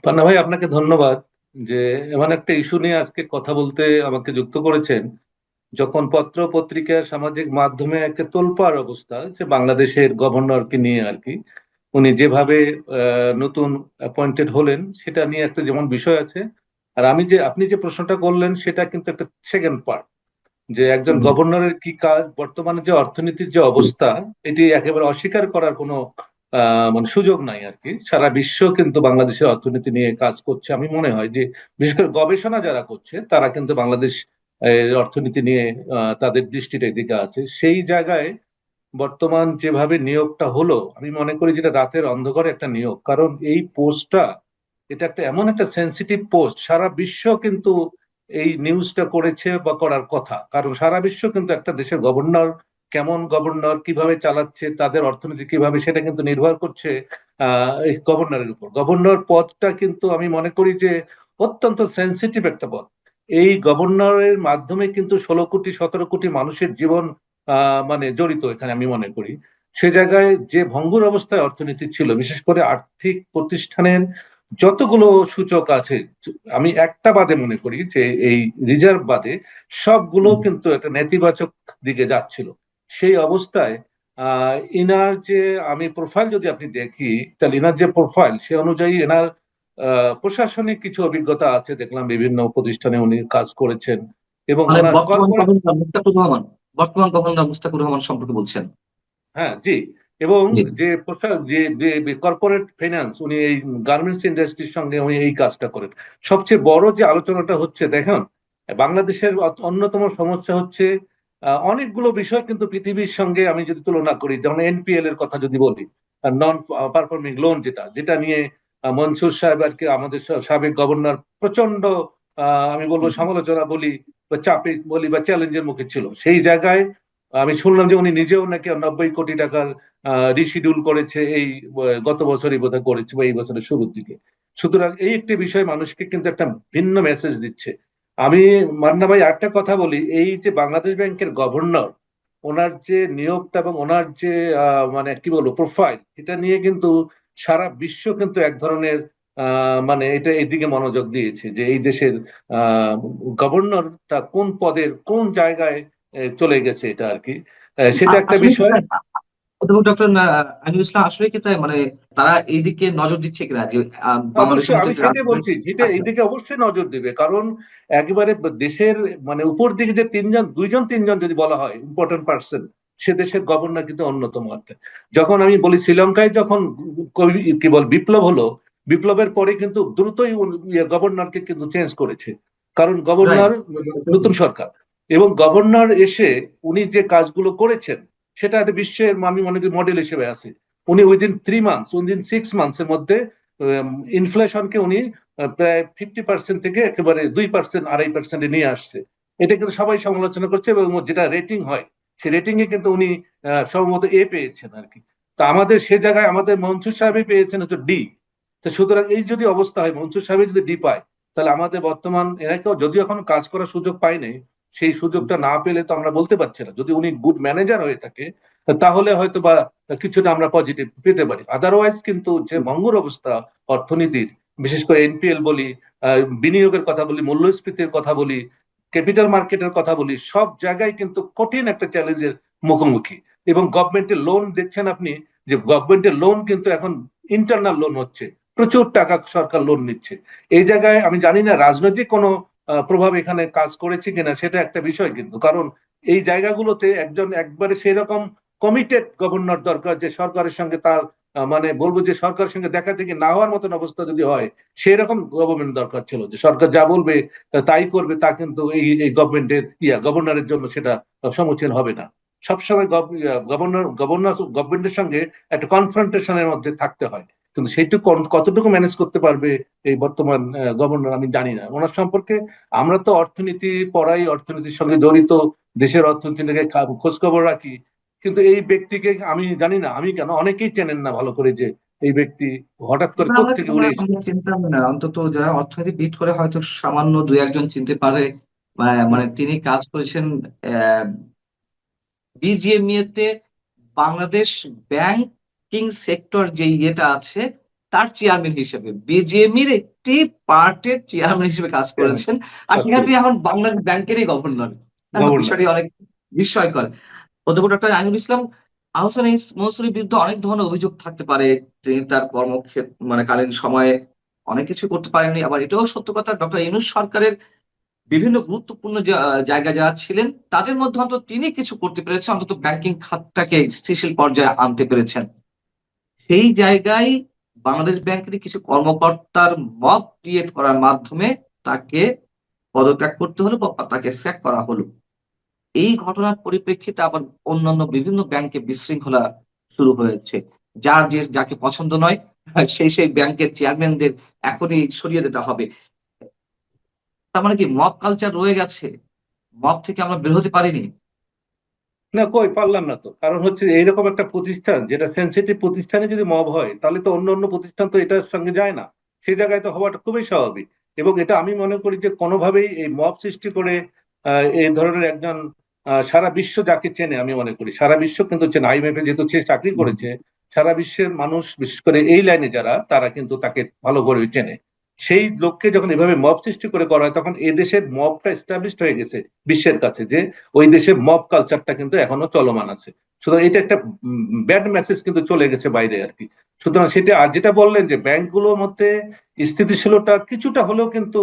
পান্না ভাই, আপনাকে ধন্যবাদ যে এমন একটা ইস্যু নিয়ে আজকে কথা বলতে আমাকে যুক্ত করেছেন। যখন পত্র পত্রিকা সামাজিক মাধ্যমে একটা তোলপাড় অবস্থা, যে বাংলাদেশের গভর্নরকে নিয়ে আর কি, উনি যেভাবে নতুন অ্যাপয়েন্টেড হলেন সেটা নিয়ে একটা যেমন বিষয় আছে। আর আপনি যে প্রশ্নটা করলেন সেটা কিন্তু একটা সেকেন্ড পার্ট, যে একজন হুম। গভর্নরের কি কাজ, বর্তমানে যে অর্থনীতির যে অবস্থা, এটি একেবারে অস্বীকার করার কোনো মানে সুযোগ নাই আর কি। সারা বিশ্ব কিন্তু বাংলাদেশের অর্থনীতি নিয়ে কাজ করছে। আমি মনে হয় যে বিশেষ করে গবেষণা যারা করছে তারা কিন্তু বাংলাদেশ অর্থনীতি নিয়ে তাদের দৃষ্টিটা এদিকে আছে। সেই জায়গায় বর্তমান যেভাবে নিয়োগটা হলো, আমি মনে করি যেটা রাতের অন্ধকারে একটা নিয়োগ। কারণ এই পোস্টটা, এটা একটা এমন একটা সেন্সিটিভ পোস্ট, সারা বিশ্ব কিন্তু এই নিউজটা করেছে বা করার কথা। কারণ সারা বিশ্ব কিন্তু একটা দেশের গভর্নর কেমন, গভর্নর কিভাবে চালাচ্ছে, তাদের অর্থনীতি কিভাবে, সেটা কিন্তু নির্ভর করছে এই গভর্নরের উপর। গভর্নর পদটা কিন্তু আমি মনে করি যে অত্যন্ত সেন্সিটিভ একটা পদ। এই গভর্নরের মাধ্যমে কিন্তু 16 কোটি 17 কোটি মানুষের জীবন মানে জড়িত এখানে, আমি মনে করি। সে জায়গায় যে ভঙ্গুর অবস্থায় অর্থনীতি ছিল, বিশেষ করে আর্থিক প্রতিষ্ঠানের যতগুলো সূচক আছে, আমি একটা বাদে মনে করি যে এই রিজার্ভ বাদে সবগুলো হুম। কিন্তু একটা নেতিবাচক দিকে যাচ্ছিল। সেই অবস্থায় ইনার যে, আমি প্রোফাইল যদি আপনি দেখি, তাহলে ইনার যে প্রোফাইল সে অনুযায়ী এনার প্রশাসনিক কিছু অভিজ্ঞতা আছে, দেখলাম বিভিন্ন প্রতিষ্ঠানে উনি কাজ করেছেন। এবং মানে ওনার বর্তমান কর্পোরেট, গভর্নর মুস্তাকুর রহমান, বর্তমান গভর্নর মুস্তাকুর রহমান সম্পর্কে বলছেন? হ্যাঁ জি, এবং জি। যে যে কর্পোরেট ফাইন্যান্স, উনি এই গার্মেন্টস ইন্ডাস্ট্রির সঙ্গে উনি এই কাজটা করেন। সবচেয়ে বড় যে আলোচনাটা হচ্ছে দেখুন, বাংলাদেশের অন্যতম সমস্যা হচ্ছে অনেকগুলো বিষয় কিন্তু পৃথিবীর সঙ্গে আমি যদি তুলনা করি, যেমন এনপিএল এর কথা যদি বলি, নন পারফর্মিং লোন, যেটা যেটা নিয়ে মনসুর সাহেব আর কি, আমাদের সাবেক গভর্নর প্রচন্ড আমি বলবো হুম। সমালোচনা বলি বা চাপে বলি বা চ্যালেঞ্জের মুখে ছিল। সেই জায়গায় আমি শুনলাম যে উনি নিজেও নাকি 90 কোটি টাকার রিশিডিউল করেছে এই গত বছরই বোধহয় করেছে, বা এই বছরের শুরুর দিকে। সুতরাং এই একটি বিষয় মানুষকে কিন্তু একটা ভিন্ন মেসেজ দিচ্ছে। আমি, মান্না ভাই, একটা কথা বলি, এই যে বাংলাদেশ ব্যাংকের গভর্নর, ওনার যে নিয়োগটা এবং ওনার যে মানে কি বলবো প্রোফাইল, এটা নিয়ে কিন্তু সারা বিশ্ব কিন্তু এক ধরনের মানে এটা এদিকে মনোযোগ দিয়েছে যে এই দেশের আহ গভর্নরটা কোন পদের কোন জায়গায় চলে গেছে, এটা আর কি। সেটা একটা আসলে কি বিষয়। তাই? অধ্যাপক ডক্টর আমিনুল ইসলাম, আসলে কি তাই? মানে তারা এইদিকে নজর দিচ্ছে কিনা যে বাংলাদেশের অবশ্যই মতো আমি একটা সেটাই রাষ্ট্র। বলছি, যেটা আচ্ছা। এইদিকে অবশ্যই নজর দিবে। কারণ একেবারে দেশের মানে উপর দিকে যে তিনজন, দুইজন তিনজন যদি বলা হয় ইম্পর্টেন্ট পার্সন, সে দেশের গভর্নর কিন্তু অন্যতম একটা। যখন আমি বলি শ্রীলঙ্কায় যখন কি বল বিপ্লব হলো, বিপ্লবের পরে কিন্তু দ্রুতই গভর্নরকে কিন্তু চেঞ্জ করেছে। কারণ রাইট। গভর্নর, নতুন সরকার, এবং গভর্নর এসে উনি যে কাজগুলো করেছেন সেটা একটা বিশ্বের, আমি মনে করি, মডেল হিসেবে আছে। উনি উইদিন 3 মান্থস, উইদিন 6 মান্থসের মধ্যে ইনফ্লেশনকে উনি প্রায় 50% থেকে একেবারে 2%, 2.5%-এ নিয়ে আসছে। এটা কিন্তু সবাই সমালোচনা করছে, এবং যেটা রেটিং হয় সেই রেটিং এ কিন্তু উনি সম্ভবত এ পেয়েছেন আর কি। তা আমাদের সে জায়গায় আমাদের মনসুর সাহেবই পেয়েছেন হচ্ছে ডি। তো সুতরাং এই যদি অবস্থা হয়, মনসুর সাহেব যদি ডি পায়, তাহলে আমাদের বর্তমান এনাকেও যদিও এখন কাজ করার সুযোগ পায়নি, সেই সুযোগটা না পেলে তো আমরা বলতে পারছি না। যদি উনি গুড ম্যানেজার হয়ে থাকে তাহলে হয়তো বা কিছুটা আমরা পজিটিভ পেতে পারি। আদারওয়াইজ কিন্তু যে ভঙ্গুর অবস্থা অর্থনীতির, বিশেষ করে এনপিএল বলি, বিনিয়োগের কথা বলি, মূল্যস্ফীতির কথা বলি, ক্যাপিটাল মার্কেটের কথা বলি, সব জায়গায় কিন্তু কঠিন একটা চ্যালেঞ্জের মুখোমুখি। এবং গভর্নমেন্টের লোন দেখছেন আপনি, যে গভর্নমেন্টের লোন কিন্তু এখন ইন্টারনাল লোন হচ্ছে, প্রচুর টাকা সরকার লোন নিচ্ছে। এই জায়গায় আমি জানি না রাজনৈতিক কোনো প্রভাব এখানে কাজ করেছে কিনা, সেটা একটা বিষয় কিন্তু। কারণ এই জায়গাগুলোতে একজন একবারে সেরকম কমিটেড গভর্নর দরকার, যে সরকারের সঙ্গে তার মানে বলবো যে সরকারের সঙ্গে দেখা দেখি না হওয়ার মতন অবস্থা যদি হয়, সেই রকম গভর্নমেন্ট দরকার ছিল, যে সরকার যা বলবে তাই করবে। তা কিন্তু এই গভর্নমেন্টের গভর্নরের জন্য সেটা সমীচীন হবে না। সবসময় গভর্নর গভর্নর গভর্নমেন্টের সঙ্গে একটা কনফ্রন্টেশনের মধ্যে থাকতে হয়। কিন্তু সেইটুকু কতটুকু ম্যানেজ করতে পারবে এই বর্তমান গভর্নর, আমি জানি না ওনার সম্পর্কে। আমরা তো অর্থনীতি পড়াই, অর্থনীতির সঙ্গে জড়িত, দেশের অর্থনীতি নিয়ে খোঁজ খবর রাখি। কিন্তু এই ব্যক্তিকে আমি জানি না, আমি কেন, অনেকেই চেনেন না ভালো করে যে এই ব্যক্তি হঠাৎ করে না, কোত্থেকে আমরা উড়ে এসে। আমরা চিনতাম না, অন্তত যারা অর্থনীতি বিট করে হয়তো সামান্য দুই একজন চিনতে পারে। মানে হুম। তিনি কাজ করেছেন বিজিএমইএ তে। বাংলাদেশ ব্যাংকিং সেক্টর যে ইয়েটা আছে, তার চেয়ারম্যান হিসেবে, বিজিএমইর একটি পার্টের চেয়ারম্যান হিসেবে কাজ করেছেন, আর সেখানে তিনি এখন বাংলাদেশ ব্যাংকেরই গভর্নর। গভর্নর। বিষয়টি অনেক বিস্ময়কর। অধ্যাপক ডক্টর আইনুল ইসলাম, আহসান মনসুরের বিরুদ্ধে অনেক ধরনের অভিযোগ থাকতে পারে। তিনি তার কর্মক্ষেত্র কালীন সময়ে অনেক কিছু করতে পারেননি, আবার এটাও সত্য কথা ডক্টর ইউনূস সরকারের বিভিন্ন গুরুত্বপূর্ণ জায়গায় যারা ছিলেন তাদের মধ্যে অন্তত তিনি কিছু করতে পেরেছেন, অন্তত ব্যাংকিং খাতটাকে স্থিতিশীল পর্যায়ে আনতে পেরেছেন। সেই জায়গায় বাংলাদেশ ব্যাংকের কিছু কর্মকর্তার মব ক্রিয়েট করার মাধ্যমে তাকে পদত্যাগ করতে হলো বা তাকে স্যাক করা হলো। এই ঘটনার পরিপ্রেক্ষিতে আবার অন্যান্য বিভিন্ন ব্যাংকে বিশৃঙ্খলা শুরু হয়েছে। যাকে পছন্দ নয় সেই ব্যাংকের চেয়ারম্যানদের এখনই সরিয়ে দিতে হবে। তার মানে কি মব কালচার রয়ে গেছে? মব থেকে আমরা বের হতে পারিনি? না, কই পারলাম না তো। কারণ হচ্ছে এইরকম একটা প্রতিষ্ঠান, যেটা সেন্সিটিভ প্রতিষ্ঠানে যদি মব হয়, তাহলে তো অন্য অন্য প্রতিষ্ঠান তো এটার সঙ্গে যায় না। সেই জায়গায় তো হওয়াটা খুবই স্বাভাবিক। এবং এটা আমি মনে করি যে কোনোভাবেই এই মব সৃষ্টি করে এই ধরনের একজন সারা বিশ্ব যাকে চেনে, আমি মনে করি সারা বিশ্ব কিন্তু চেনে। আইএমএফ এ যেহেতু সে চাকরি করেছে, সারা বিশ্বের মানুষ বিশেষ করে এই লাইনে যারা, তারা কিন্তু তাকে ভালো করে চেনে। সেই লোককে যখন এভাবে মব সৃষ্টি করে করা হয়, তখন এই দেশের মবটা এস্টাবলিশড হয়ে গেছে বিশ্বের কাছে, যে ওই দেশে মব কালচারটা কিন্তু এখনো চলমান আছে। সুতরাং এটা একটা ব্যাড মেসেজ কিন্তু চলে গেছে বাইরে আর কি। সুতরাং সেটা, আর যেটা বললেন যে ব্যাংকগুলোর মধ্যে স্থিতিশীলতা কিছুটা হলেও কিন্তু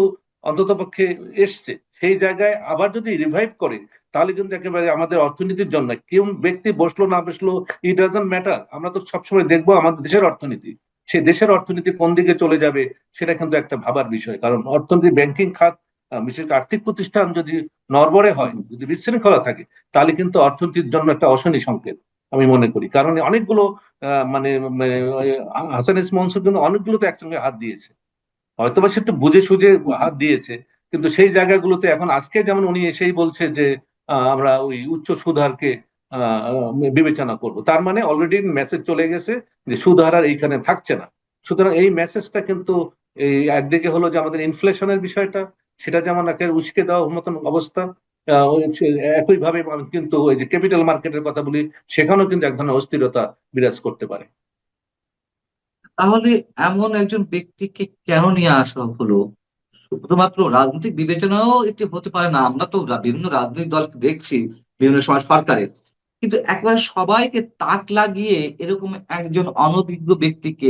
অন্ততপক্ষে এসছে, সেই জায়গায় আবার যদি রিভাইভ করে, তাহলে কিন্তু একেবারে আমাদের অর্থনীতির জন্য, কেউ ব্যক্তি বসলো না বসলো, ইট ডাজন্ট ম্যাটার। আমরা তো সবসময় দেখবো আমাদের দেশের অর্থনীতি, সেই দেশের অর্থনীতি কোন দিকে চলে যাবে, সেটা কিন্তু একটা ভাবার বিষয়। কারণ অর্থনীতি, ব্যাংকিং খাত, বিশেষ করে আর্থিক প্রতিষ্ঠান যদি নড়বড়ে হয়, যদি বিশৃঙ্খলা থাকে, তাহলে কিন্তু অর্থনীতির জন্য একটা অশনি সংকেত আমি মনে করি। কারণ অনেকগুলো মানে মানে হাসান ইসলাম মনসুর কিন্তু অনেকগুলো তো একসঙ্গে হাত দিয়েছে, হয়তোবা সে একটু বুঝে সুঝে হাত দিয়েছে, কিন্তু সেই জায়গাগুলোতে এখন আজকে যেমন উনি এসেই বলছে যে আমরা ওই উচ্চ সুদ হারকে বিবেচনা করব, তার মানে অলরেডি মেসেজ চলে গেছে যে সুদ হার আর এইখানে থাকছে না। সুতরাং এই মেসেজটা কিন্তু, এই একদিকে হলো যে আমাদের ইনফ্লেশনের বিষয়টা, সেটা যেমন একেবারে উস্কে দেওয়ার মতন অবস্থা, একইভাবে কিন্তু ওই যে ক্যাপিটাল মার্কেটের কথা বলি, সেখানেও কিন্তু এক ধরনের অস্থিরতা বিরাজ করতে পারে। তাহলে এমন একজন ব্যক্তিকে কেন নিয়ে আসা হলো? শুধুমাত্র রাজনৈতিক বিবেচনাও এটি হতে পারে না? আমরা তো বিভিন্ন রাজনৈতিক দলকে দেখছি বিভিন্ন সময় সরকারের, কিন্তু একবারে সবাইকে তাক লাগিয়ে এরকম একজন অনভিজ্ঞ ব্যক্তিকে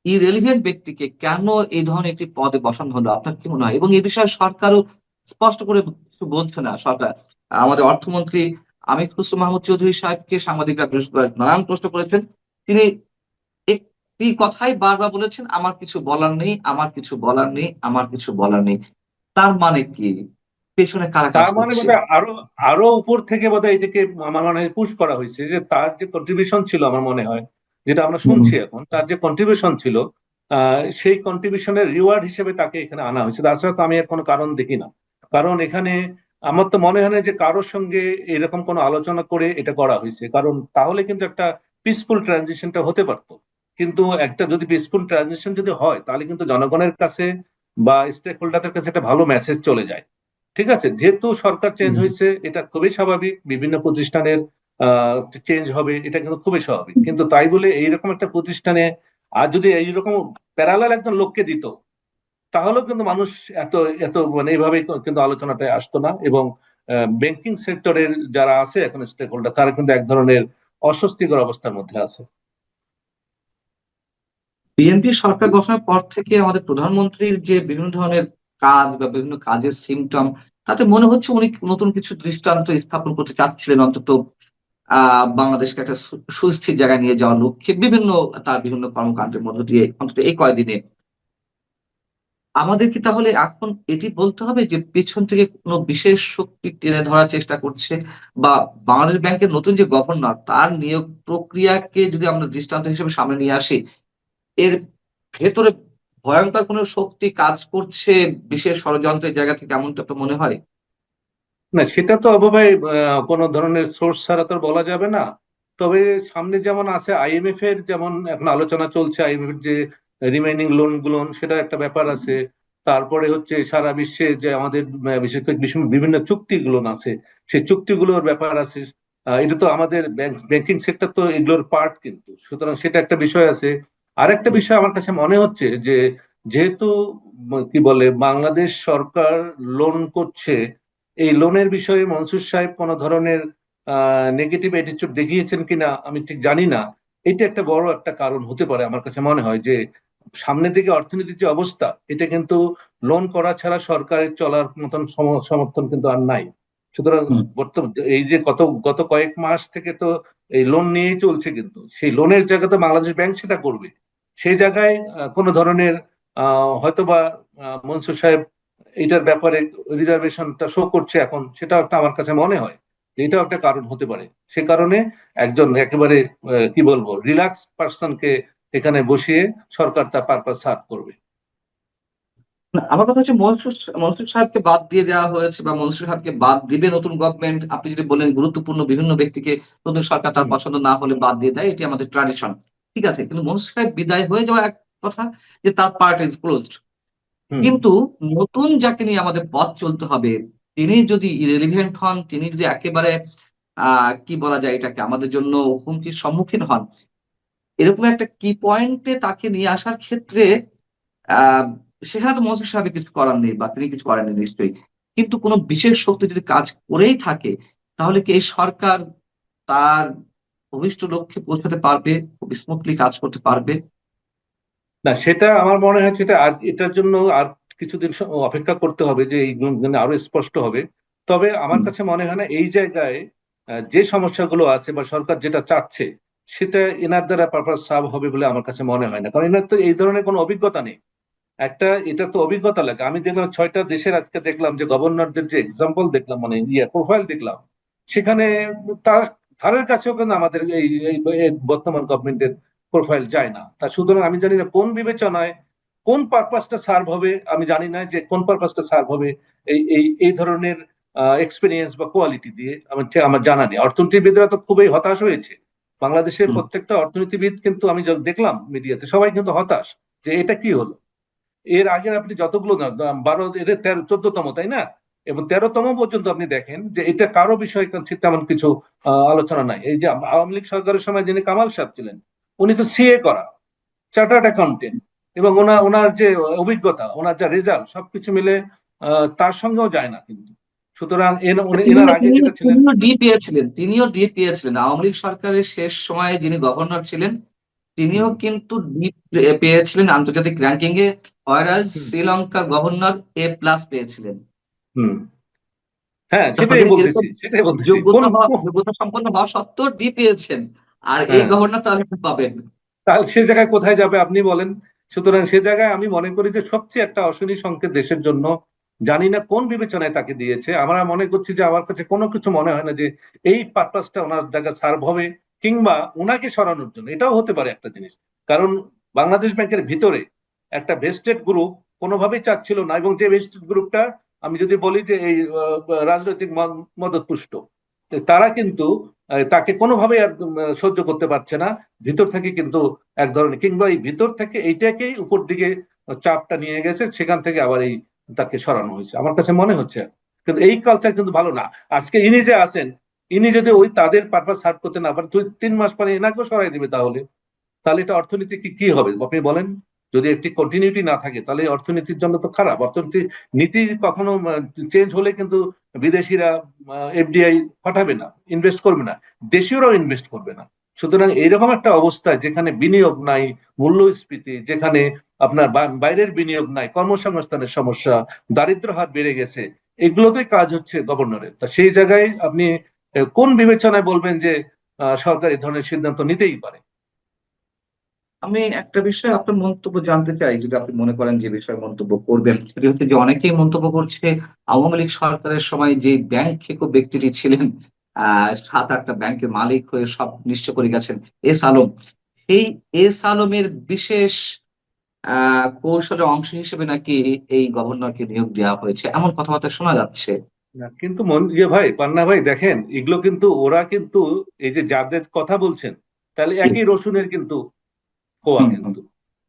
ইরেলিভেন্ট ব্যক্তিকে কেন এই ধরনের একটি পদে বসানো হলো, আপনার কি মনে হয়? এবং এই বিষয়ে সরকারও স্পষ্ট করে কিছু বলছে না। সরকার, আমাদের অর্থমন্ত্রী আমির খসরু মাহমুদ চৌধুরী সাহেবকে সাংবাদিকরা বৃহস্পতিবার নানান প্রশ্ন করেছেন। তিনি একটি কথাই বারবার বলেছেন, আমার কিছু বলার নেই, আমার কিছু বলার নেই, আমার কিছু বলার নেই। তার মানে কি? পেছনে কারা কাজ তার মানে করছে? বোধহয় আরো আরো উপর থেকে বোধহয় এটাকে আমার মনে হয় পুশ করা হয়েছে, যে তার যে কন্ট্রিবিউশন ছিল, আমার মনে হয় যেটা আমরা হুম। শুনছি এখন, তার যে কন্ট্রিবিউশন ছিল, সেই কন্ট্রিবিউশনের রিওয়ার্ড হিসেবে তাকে এখানে আনা হয়েছে। তাছাড়া তো আমি এর কোনো কারণ দেখি না। কারণ এখানে আমার তো মনে হয় না যে কারোর সঙ্গে এরকম কোনো আলোচনা করে এটা করা হয়েছে, কারণ তাহলে কিন্তু একটা পিসফুল ট্রানজিশনটা হতে পারতো। কিন্তু একটা যদি পিসফুল ট্রানজিশন যদি হয়, তাহলে কিন্তু জনগণের কাছে বা স্টেক হোল্ডারদের কাছে একটা ভালো মেসেজ চলে যায়। ঠিক আছে, যেহেতু সরকার চেঞ্জ হুম। হয়েছে, এটা খুবই স্বাভাবিক, বিভিন্ন প্রতিষ্ঠানের চেঞ্জ হবে, এটা কিন্তু খুবই স্বাভাবিক। কিন্তু তাই বলে এইরকম একটা প্রতিষ্ঠানে আর যদি এইরকম প্যারালাল একজন লোককে দিত, তাহলেও কিন্তু মানুষ এত এত মানে এইভাবে কিন্তু আলোচনাটায় আসতো না। এবং ব্যাংকিং সেক্টরের যারা আছে এখন স্টেক হোল্ডার, তারা কিন্তু এক ধরনের অস্বস্তিকর অবস্থার মধ্যে আছে। বিএনপি সরকার গঠনের পর থেকে আমাদের প্রধানমন্ত্রীর যে বিভিন্ন ধরনের কাজ বা বিভিন্ন কাজের সিমটম, তাতে মনে হচ্ছে উনি নতুন কিছু দৃষ্টান্ত স্থাপন করতে চাচ্ছিলেন, অন্তত বাংলাদেশকে একটা সুস্থির জায়গায় নিয়ে যাওয়ার লক্ষ্যে তার বিভিন্ন কর্মকাণ্ডের মধ্য দিয়ে অন্তত এই কয়দিনে। আমাদের কি তাহলে এখন এটি বলতে হবে যে পেছন থেকে কোনো বিশেষ শক্তি টেনে ধরার চেষ্টা করছে, বা বাংলাদেশ ব্যাংকের নতুন যে গভর্নর তার নিয়োগ প্রক্রিয়াকে যদি আমরা দৃষ্টান্ত হিসেবে সামনে নিয়ে আসি, এর ভেতরে ভয়ঙ্কর কোনো শক্তি কাজ করছে বিশেষ ষড়যন্ত্রের জায়গা থেকে, এমনটা তো মনে হয়? না, সেটা তো অবশ্যই কোনো ধরনের সোর্স ছাড়া তো বলা যাবে না। তবে সামনে যেমন আছে আইএমএফ এর, যেমন এখন আলোচনা চলছে আইএমএফ এর যে রিমেইনিং লোন গুলো, সেটা একটা ব্যাপার আছে। তারপরে হচ্ছে সারা বিশ্বে যে আমাদের বিশেষ করে বিভিন্ন চুক্তিগুলো আছে, সেই চুক্তিগুলোর ব্যাপার আছে। এটা তো আমাদের ব্যাংকিং সেক্টর তো এগুলোর পার্ট কিন্তু, সুতরাং সেটা একটা বিষয় আছে। আরেকটা হুম, বিষয় আমার কাছে মনে হচ্ছে যে যেহেতু কি বলে বাংলাদেশ সরকার লোন করছে, এই লোনের বিষয়ে মনসুর সাহেব কোনো ধরনের নেগেটিভ অ্যাটিটিউড দেখিয়েছেন কিনা আমি ঠিক জানি না। এটা একটা বড় একটা কারণ হতে পারে আমার কাছে মনে হয় যে সামনের দিকে অর্থনীতির যে অবস্থা, এটা কিন্তু লোন করা ছাড়া সরকারের চলার মতন সমর্থন কিন্তু আর নাই। সুতরাং হুম। বর্তমান এই যে গত গত কয়েক মাস থেকে তো এই লোন নিয়েই চলছে, কিন্তু সেই লোনের জায়গাতে বাংলাদেশ ব্যাংক সেটা করবে। সেই জায়গায় কোনো ধরনের হয়তোবা মনসুর সাহেব এটার ব্যাপারে রিজার্ভেশনটা শো করছে এখন, সেটা একটা আমার কাছে মনে হয় যে এটাও একটা কারণ হতে পারে। সে কারণে একজন একেবারে কি বলবো রিল্যাক্স পার্সনকে এখানে বসিয়ে সরকার তার পারপাস সার্ভ করবে। না, আমার কথা হচ্ছে মনসুর সাহেবকে বাদ দিয়ে দেওয়া হয়েছে বা মনসুর সাহেবকে বাদ দিবে নতুন গভর্নমেন্ট। আপনি যদি বলেন গুরুত্বপূর্ণ বিভিন্ন ব্যক্তিকে নতুন সরকার তার হুম, পছন্দ না হলে বাদ দিয়ে দেয়, এটি আমাদের ট্র্যাডিশন। ঠিক আছে, কিন্তু মনসুর সাহেব বিদায় হয়ে যাওয়া এক কথা, যে তার পার্ট ইজ ক্লোজড। হুম। কিন্তু নতুন যাকে নিয়ে আমাদের পথ চলতে হবে, তিনি যদি ইরেলিভেন্ট হন, তিনি যদি একেবারে কি বলা যায় এটাকে, আমাদের জন্য হুমকির সম্মুখীন হন, এরকম একটা কি পয়েন্টে তাকে নিয়ে আসার ক্ষেত্রে আহ সেখানে তো মনসুর সাহেবের কিছু করার নেই বা তিনি কিছু করেননি নিশ্চয়ই। কিন্তু কোনো বিশেষ শক্তি যদি কাজ করেই থাকে, তাহলে কি এই সরকার তার অভিষ্ট লক্ষ্যে পৌঁছাতে পারবে, খুব স্মুথলি কাজ করতে পারবে? না, সেটা আমার মনে হয় সেটা আর এটার জন্য আর কিছুদিন অপেক্ষা করতে হবে যে এই গুণগুলো আরো স্পষ্ট হবে। তবে আমার হুম, কাছে মনে হয় না এই জায়গায় যে সমস্যাগুলো আছে বা সরকার যেটা চাচ্ছে সেটা এনার দ্বারা পারপাস সার্ভ হবে বলে আমার কাছে মনে হয় না, কারণ এনার তো এই ধরনের কোনো অভিজ্ঞতা নেই। একটা এটা তো অভিজ্ঞতা লাগে, আমি দেখলাম 6টা দেশের আজকে দেখলাম যে গভর্নরদের যে এক্সাম্পল দেখলাম, মানে প্রোফাইল দেখলাম, সেখানে তার ধারের কাছেও কিন্তু আমাদের এই বর্তমান গভর্নমেন্টের প্রোফাইল যায় না। তা সুতরাং আমি জানি না কোন বিবেচনায় কোন পারপাসটা সার্ভ হবে, আমি জানি না যে কোন পারপাসটা সার্ভ হবে এই ধরনের এক্সপিরিয়েন্স বা কোয়ালিটি দিয়ে আমার জানা নেই। অর্থনীতিবিদরা তো খুবই হতাশ হয়েছে, বাংলাদেশের হুম। প্রত্যেকটা অর্থনীতিবিদ কিন্তু আমি দেখলাম মিডিয়াতে সবাই কিন্তু হতাশ যে এটা কি হলো। এর আগে আপনি যতগুলো 12 এর 13 14তম তাই না, এবং 13তম পর্যন্ত আপনি দেখেন যে এটা কারো বিষয় তেমন কিছু আলোচনা নাই। এই যে আওয়ামী লীগ সরকারের সময় যিনি কামাল সাহেব ছিলেন, উনি তো সিএ করা, চার্টার্ড অ্যাকাউন্টেন্ট, এবং ওনার যে অভিজ্ঞতা, ওনার যা রেজাল্ট সবকিছু মিলে তার সঙ্গেও যায় না কিন্তু। সুতরাং এনার আগে যেটা ছিলেন। তিনিও ডি পেয়েছিলেন, তিনিও ডি পেয়েছিলেন আওয়ামী লীগ সরকারের শেষ সময়ে যিনি গভর্নর ছিলেন, তিনিও হুম, কিন্তু ডি পেয়েছিলেন আন্তর্জাতিক র্যাঙ্কিং এ, whereas হুম, শ্রীলঙ্কার গভর্নর এ প্লাস পেয়েছিলেন। হুম। হ্যাঁ, তাহলে এরকম সেটাই বলতেছি কোন যোগ্যতা সম্পন্ন হওয়া সত্ত্বেও ডি পেয়েছেন, আর এই হ্যাঁ, গভর্নর তাহলে কি পাবেন? তাহলে সে জায়গায় কোথায় যাবে আপনি বলেন। সুতরাং সে জায়গায় আমি মনে করি যে সবচেয়ে একটা অশনি সংকেত দেশের জন্য। জানি না কোন বিবেচনায় তাকে দিয়েছে, আমরা মনে করছি যে আমার কাছে কোনো কিছু মনে হয় না যে এই পারপাসটা ওনার জায়গা সার্ভ হবে, কিংবা ওনাকে সরানোর জন্য এটাও হতে পারে একটা জিনিস। কারণ বাংলাদেশ ব্যাংকের ভিতরে একটা ভেস্টেড গ্রুপ কোনোভাবেই চাচ্ছিল না, এবং যে ভেস্টেড গ্রুপটা আমি যদি বলি যে এই রাজনৈতিক মদতপুষ্ট, তো তারা কিন্তু তাকে কোনোভাবেই আর সহ্য করতে পারছে না। ভিতর থেকে কিন্তু এক ধরনের, কিংবা এই ভিতর থেকে এইটাকেই উপর দিকে চাপটা নিয়ে গেছে, সেখান থেকে আবার এই তাকে সরানো হয়েছে আমার কাছে মনে হচ্ছে। কিন্তু এই কালচার কিন্তু ভালো না। আজকে ইনি যে আছেন, ইনি যদি ওই তাদের পারপাস সার্ভ করতে না পারেন, 2-3 মাস পরে এনাকেও সরাই দিবে, তাহলে তাহলে এটা অর্থনীতি কি হবে আপনি বলেন। যদি একটি কন্টিনিউটি না থাকে তাহলে অর্থনীতির জন্য তো খারাপ। অর্থনীতি নীতি কখনো চেঞ্জ হলে কিন্তু বিদেশিরা এফডিআই পাঠাবে না, ইনভেস্ট করবে না, দেশীয়রাও ইনভেস্ট করবে না। সুতরাং এইরকম একটা অবস্থায় যেখানে বিনিয়োগ নাই, মূল্যস্ফীতি, যেখানে আপনার বাইরের বিনিয়োগ নাই, কর্মসংস্থানের সমস্যা, দারিদ্র হার বেড়ে গেছে, এগুলোতেই কাজ হচ্ছে গভর্নরের। তা সেই জায়গায় আপনি কোন বিবেচনায় বলবেন যে সরকার এই ধরনের সিদ্ধান্ত নিতেই পারে। আমি একটা বিষয়ে আপনার মন্তব্য জানতে চাই, যদি আপনি মনে করেন যে বিষয়ে মন্তব্য করবেন। সেটি হচ্ছে যে অনেকেই মন্তব্য করছে আওয়ামী লীগ সরকারের সময় যে ব্যাংক খেকো ব্যক্তিটি ছিলেন, 7-8টা ব্যাংকের মালিক হয়ে সব নিঃস্ব করে গেছেন, এস আলম, সেই এস আলমের বিশেষ কৌশলের অংশ হিসেবে নাকি এই গভর্নরকে নিয়োগ দেওয়া হয়েছে, এমন কথাবার্তা শোনা যাচ্ছে। না কিন্তু ভাই, পান্না ভাই, দেখেন এগুলো কিন্তু ওরা কিন্তু এই যে যাদের কথা বলছেন, তাহলে একই রসুনের কিন্তু কোয়া হুম, হুম। কিন্তু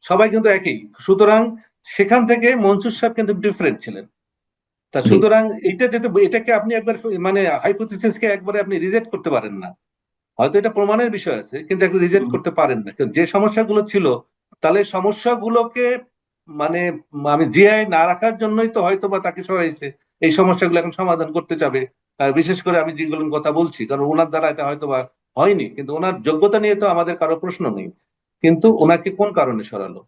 সবাই কিন্তু একই। সুতরাং সেখান থেকে মনসুর সাহেব কিন্তু ডিফারেন্ট ছিলেন। তা জি। সুতরাং এইটা যেটা এটাকে আপনি একবার মানে হাইপোথিসিসকে একবারে আপনি রিজেক্ট করতে পারেন না। হয়তো এটা প্রমাণের বিষয় আছে, কিন্তু একটু রিজেক্ট হুম, করতে পারেন না, কারণ যে সমস্যাগুলো ছিল তাহলে সমস্যাগুলোকে মানে আমি জিআই না রাখার জন্যই তো হয়তো বা তাকে সরাইছে, এই সমস্যাগুলো এখন সমাধান করতে চাবে। বিশেষ করে আমি যেগুলোর কথা বলছি, কারণ ওনার দ্বারা এটা হয়তো বা হয়নি, কিন্তু ওনার যোগ্যতা নিয়ে তো আমাদের কারো প্রশ্ন নেই, কিন্তু ওনাকে কোন কারণে সরালো?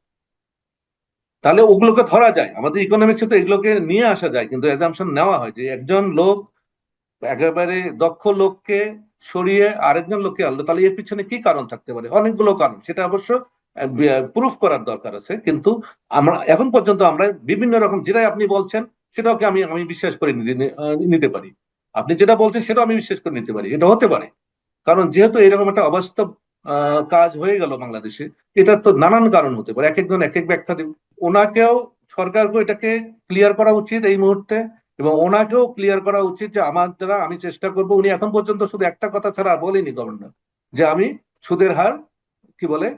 তাহলে ওগুলোকে ধরা যায়, আমাদের ইকোনমিক্সে তো এগুলোকে নিয়ে আসা যায়, কিন্তু অ্যাজাম্পশন নেওয়া হয় যে একজন লোক একেবারে দক্ষ লোককে সরিয়ে আরেকজন লোককে আনলো, তাহলে এর পিছনে কি কারণ থাকতে পারে? অনেকগুলো কারণ, সেটা অবশ্য প্রুফ করার দরকার আছে। কিন্তু আমরা এখন পর্যন্ত আমরা বিভিন্ন রকম, যেটাই আপনি বলছেন সেটাকে আমি আমি বিশ্বাস করে নিতে পারি। আপনি যেটা বলছেন সেটা আমি বিশ্বাস করে নিতে পারি, এটা হতে পারে। কারণ যেহেতু এরকম একটা অবাস্তব কাজ হয়ে গেল বাংলাদেশে, এটা তো নানান কারণ হতে পারে, এক একজন এক এক ব্যাখ্যা দেবে। ওনাকেও, সরকারকেও এটাকে ক্লিয়ার করা উচিত এই মুহূর্তে, এবং ওনাকেও ক্লিয়ার করা উচিত যে আমার দ্বারা আমি চেষ্টা করব। উনি এখন পর্যন্ত শুধু একটা কথা ছাড়া আর বলেনি গভর্নর, যে আমি সুদের হার কি বলে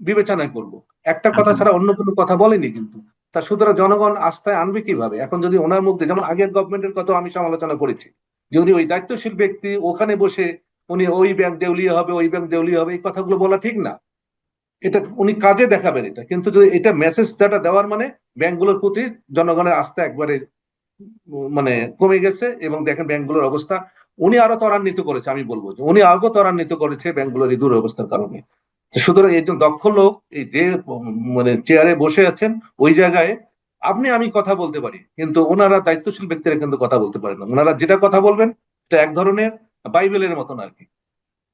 বিবেচনায় করব, একটা কথা ছাড়া অন্য কোনো কথা বলেনি কিন্তু। তা সুতরাং জনগণ আস্থায় আনবে কিভাবে এখন যদি ওনার মুখ দিয়ে, যেমন আগের গভর্নমেন্টের কথা আমি সমালোচনা করেছি, যে উনি ওই দায়িত্বশীল ব্যক্তি, ওখানে বসে উনি ওই ব্যাংক দেউলিয়া হবে, ওই ব্যাংক দেউলিয়া হবে, এই কথাগুলো বলা ঠিক না। এটা উনি কাজে দেখাবেন এটা, কিন্তু যদি এটা মেসেজটা দেওয়ার মানে ব্যাংকগুলোর প্রতি জনগণের আস্থা একবারে মানে কমে গেছে। এবং দেখেন ব্যাংকগুলোর অবস্থা উনি আরো ত্বরান্বিত করেছে, আমি বলবো যে উনি আরো ত্বরান্বিত করেছে ব্যাংকগুলোর এই দুরবস্থার কারণে। সুতরাং একজন দক্ষ লোক এই যে মানে চেয়ারে বসে আছেন, ওই জায়গায় আপনি আমি কথা বলতে পারি, কিন্তু ওনারা দায়িত্বশীল ব্যক্তিরা কিন্তু কথা বলতে পারেন না। ওনারা যেটা কথা বলবেন এটা এক ধরনের বাইবেলের মতন আর কি,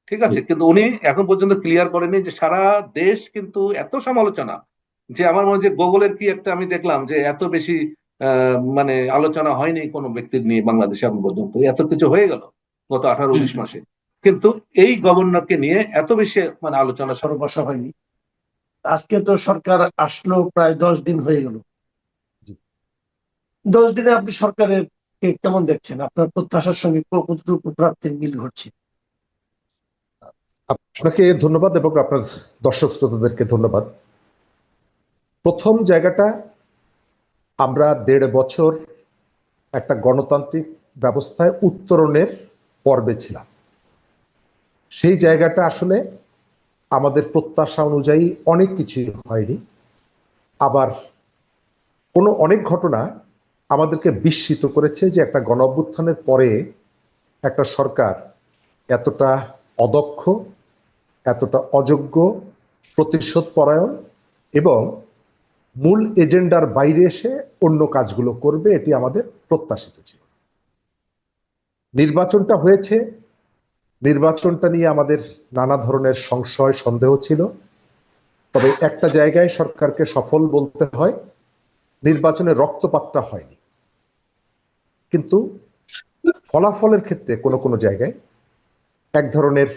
ঠিক আছে? কিন্তু উনি এখন পর্যন্ত ক্লিয়ার করেনি যে সারা দেশ কিন্তু এত সমালোচনা, যে আমার মনে হয় যে গুগলের কি একটা আমি দেখলাম যে এত বেশি মানে আলোচনা হয়নি কোনো ব্যক্তির নিয়ে বাংলাদেশে এখন পর্যন্ত, এত কিছু হয়ে গেল গত 18-19 মাসে, কিন্তু এই গভর্নরকে নিয়ে এত বেশি মানে আলোচনা বসা হয়নি। আজকে তো সরকার আসলো, প্রায় 10 দিন হয়ে গেল। 10 দিনে আপনি সরকারের কেমন দেখছেন? আপনার প্রত্যাশার সঙ্গে কতটুকু প্রাপ্তির মিল ঘটছে? আপনাকে ধন্যবাদ এবং আপনার দর্শক শ্রোতাদেরকে ধন্যবাদ। প্রথম জায়গাটা, আমরা 1.5 বছর একটা গণতান্ত্রিক ব্যবস্থায় উত্তরণের পর্বে ছিলাম। সেই জায়গাটা আসলে আমাদের প্রত্যাশা অনুযায়ী অনেক কিছুই হয়নি। আবার অনেক ঘটনা আমাদেরকে বিস্মিত করেছে যে একটা গণ অভ্যুত্থানের পরে একটা সরকার এতটা অদক্ষ, এতটা অযোগ্য, প্রতিশোধ পরায়ণ এবং মূল এজেন্ডার বাইরে এসে অন্য কাজগুলো করবে, এটি আমাদের প্রত্যাশিত ছিল। নির্বাচনটা হয়েছে, নির্বাচনটা নিয়ে আমাদের নানা ধরনের সংশয় সন্দেহ ছিল। তবে একটা জায়গায় সরকারকে সফল বলতে হয়, নির্বাচনের রক্তপাতটা হয়নি, কিন্তু ফলাফলের ক্ষেত্রে কোনো কোনো জায়গায় এক ধরনের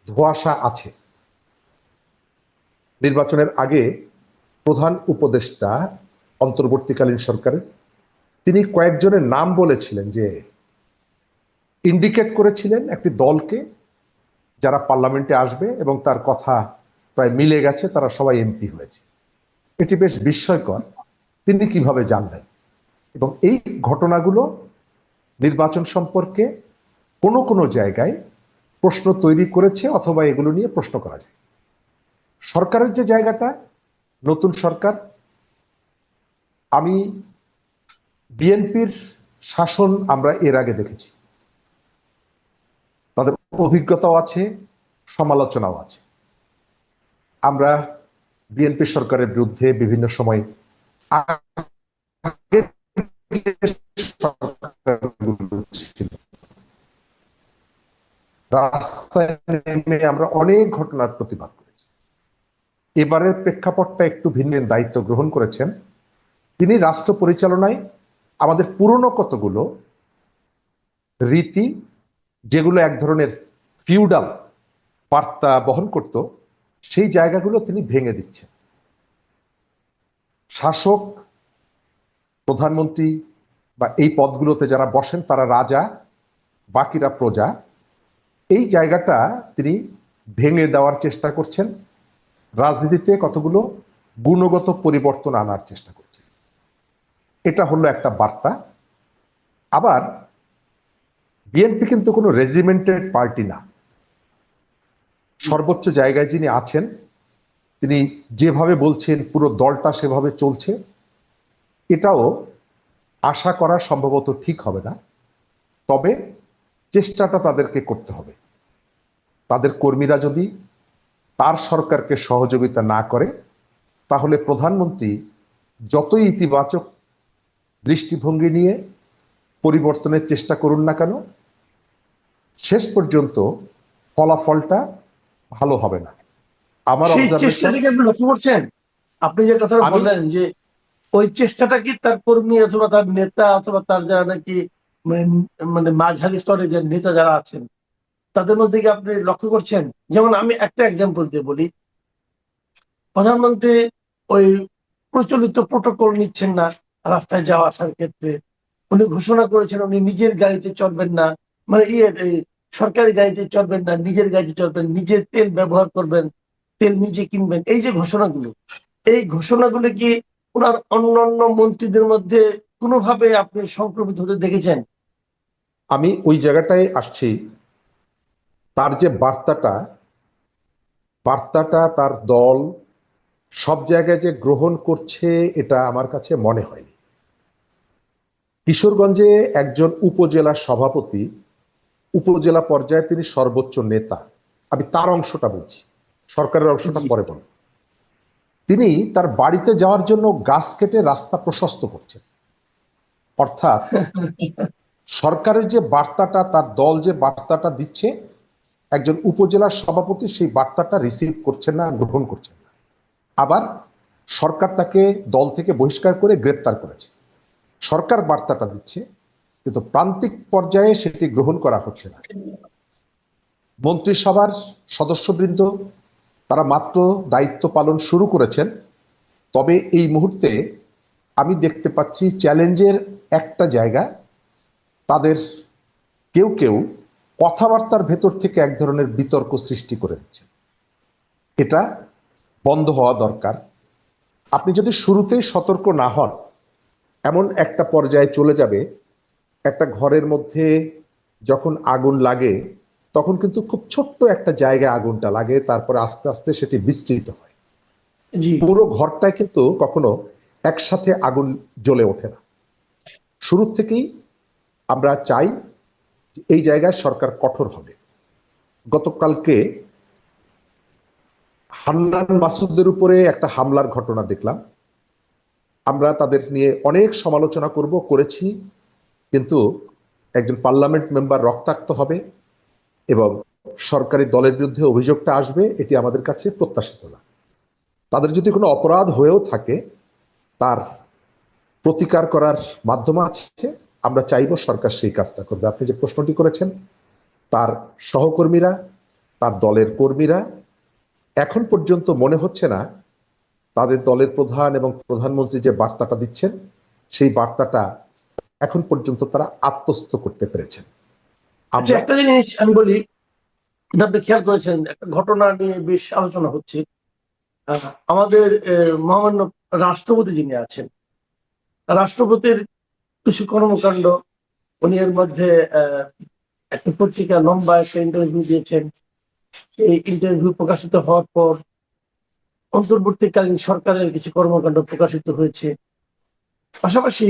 ধোঁয়াশা আছে। নির্বাচনের আগে প্রধান উপদেষ্টা অন্তর্বর্তীকালীন সরকারের, তিনি কয়েকজনের নাম বলেছিলেন, যে ইন্ডিকেট করেছিলেন একটি দলকে যারা পার্লামেন্টে আসবে, এবং তার কথা প্রায় মিলে গেছে, তারা সবাই এমপি হয়েছে। এটি বেশ বিস্ময়কর, তিনি কিভাবে জানলেন? এবং এই ঘটনাগুলো নির্বাচন সম্পর্কে কোনো কোনো জায়গায় প্রশ্ন তৈরি করেছে, অথবা এগুলো নিয়ে প্রশ্ন করা যায়। সরকারের যে জায়গাটা, নতুন সরকার, আমি বিএনপির শাসন আমরা এর আগে দেখেছি, তাদের অভিজ্ঞতাও আছে, সমালোচনাও আছে। আমরা বিএনপি সরকারের বিরুদ্ধে বিভিন্ন সময় রাস্তায় নেমে আমরা অনেক ঘটনার প্রতিবাদ করেছি। এবারের প্রেক্ষাপটটা একটু ভিন্ন। দায়িত্ব গ্রহণ করেছেন তিনি, রাষ্ট্র পরিচালনায় আমাদের পুরনো কতগুলো রীতি, যেগুলো এক ধরনের ফিউডাল বার্তা বহন করত, সেই জায়গাগুলো তিনি ভেঙে দিচ্ছেন। শাসক, প্রধানমন্ত্রী বা এই পদগুলোতে যারা বসেন তারা রাজা, বাকিরা প্রজা, এই জায়গাটা তিনি ভেঙে দেওয়ার চেষ্টা করছেন। রাজনীতিতে কতগুলো গুণগত পরিবর্তন আনার চেষ্টা করছেন, এটা হলো একটা বার্তা। আবার বিএনপি কিন্তু কোনো রেজিমেন্টেড পার্টি না। সর্বোচ্চ জায়গায় যিনি আছেন তিনি যেভাবে বলছেন পুরো দলটা সেভাবে চলছে, এটাও আশা করা সম্ভবত ঠিক হবে না। তবে চেষ্টাটা তাদেরকে করতে হবে। তাদের কর্মীরা যদি তার সরকারকে সহযোগিতা না করে, তাহলে প্রধানমন্ত্রী যতই ইতিবাচক দৃষ্টিভঙ্গি নিয়ে পরিবর্তনের চেষ্টা করুন না কেন, শেষ পর্যন্ত ফলাফলটা ভালো হবে না। আমার সেই অবজারভেশন, চেষ্টাটাকে আপনি লক্ষ্য করছেন? আপনি যে কথাটা আমি বললেন যে ওই চেষ্টাটা কি তার কর্মী অথবা তার নেতা অথবা তার যারা নাকি মানে মানে মাঝারি স্তরে যে নেতা যারা আছেন তাদের মধ্যে কি আপনি লক্ষ্য করছেন? যেমন আমি একটা এক্সাম্পল দিয়ে বলি, প্রধানমন্ত্রী ওই প্রচলিত প্রোটোকল নিচ্ছেন না রাস্তায় যাওয়া আসার ক্ষেত্রে। উনি ঘোষণা করেছেন উনি নিজের গাড়িতে চলবেন না, মানে এই সরকারি গাড়িতে চলবেন না, নিজের গাড়িতে চলবেন, নিজের তেল ব্যবহার করবেন, তেল নিজে কিনবেন। এই যে ঘোষণাগুলো, এই ঘোষণাগুলো কি ওনার অন্যান্য মন্ত্রীদের মধ্যে কোনোভাবে আপনি সংক্রমিত হতে দেখেছেন? আমি ওই জায়গাটায় আসছি। তার যে বার্তাটা তার দল সব জায়গায় যে গ্রহণ করছে, এটা আমার কাছে মনে হয়নি। কিশোরগঞ্জে একজন উপজেলা সভাপতি, উপজেলা পর্যায়ে তিনি সর্বোচ্চ নেতা, আমি তার অংশটা বলছি, সরকারের অংশটা জি। পরে বলব। তিনি তার বাড়িতে যাওয়ার জন্য গাছ কেটে রাস্তা প্রশস্ত করছেন। অর্থাৎ সরকারের যে বার্তাটা, তার দল যে বার্তাটা দিচ্ছে, একজন উপজেলার সভাপতি সেই বার্তাটা রিসিভ করছেন না, গ্রহণ করছেন না। আবার সরকার তাকে দল থেকে বহিষ্কার করে গ্রেপ্তার করেছে। সরকার বার্তাটা দিচ্ছে, কিন্তু প্রান্তিক পর্যায়ে সেটি গ্রহণ করা হচ্ছে না। মন্ত্রিসভার সদস্যবৃন্দ তারা মাত্র দায়িত্ব পালন শুরু করেছেন। তবে এই মুহূর্তে আমি দেখতে পাচ্ছি চ্যালেঞ্জের একটা জায়গা, তাদের কেউ কেউ কথাবার্তার ভেতর থেকে এক ধরনের বিতর্ক সৃষ্টি করে দিচ্ছে। এটা বন্ধ হওয়া দরকার। আপনি যদি শুরুতেই সতর্ক না হন, এমন একটা পর্যায়ে চলে যাবে, একটা ঘরের মধ্যে যখন আগুন লাগে তখন কিন্তু খুব ছোট্ট একটা জায়গায় আগুনটা লাগে, তারপরে আস্তে আস্তে সেটি বিস্তৃত হয়। জি। পুরো ঘরটায় কিন্তু কখনো একসাথে আগুন জ্বলে ওঠে না। শুরু থেকেই আমরা চাই এই জায়গায় সরকার কঠোর হবে। গতকালকে হান্নান মাসুদের উপরে একটা হামলার ঘটনা দেখলাম। আমরা তাদের নিয়ে অনেক সমালোচনা করেছি, কিন্তু একজন পার্লামেন্ট মেম্বার রক্তাক্ত হবে এবং সরকারি দলের বিরুদ্ধে অভিযোগটা আসবে, এটি আমাদের কাছে প্রত্যাশিত না। তাদের যদি কোনো অপরাধ হয়েও থাকে, তার প্রতিকার করার মাধ্যম আছে। আমরা চাইব সরকার সেই কাজটা করবে। আপনি যে প্রশ্নটি করেছেন, তার সহকর্মীরা, তার দলের কর্মীরা এখন পর্যন্ত মনে হচ্ছে না তাদের দলের প্রধান এবং প্রধানমন্ত্রী যে বার্তাটা দিচ্ছেন, সেই বার্তাটা এখন পর্যন্ত তারা আত্মস্থ করতে পেরেছেন। আচ্ছা, একটা জিনিস আমি বলি, এটা আপনি খেয়াল করেছেন, একটা ঘটনা নিয়ে বেশ আলোচনা হচ্ছে। আমাদের মহামান্য রাষ্ট্রপতি যিনি আছেন, রাষ্ট্রপতির কিছু কর্মকাণ্ড, উনি এর মধ্যে একটা পত্রিকা লম্বা একটা ইন্টারভিউ দিয়েছেন। এই ইন্টারভিউ প্রকাশিত হওয়ার পর অন্তর্বর্তীকালীন সরকারের কিছু কর্মকাণ্ড প্রকাশিত হয়েছে। পাশাপাশি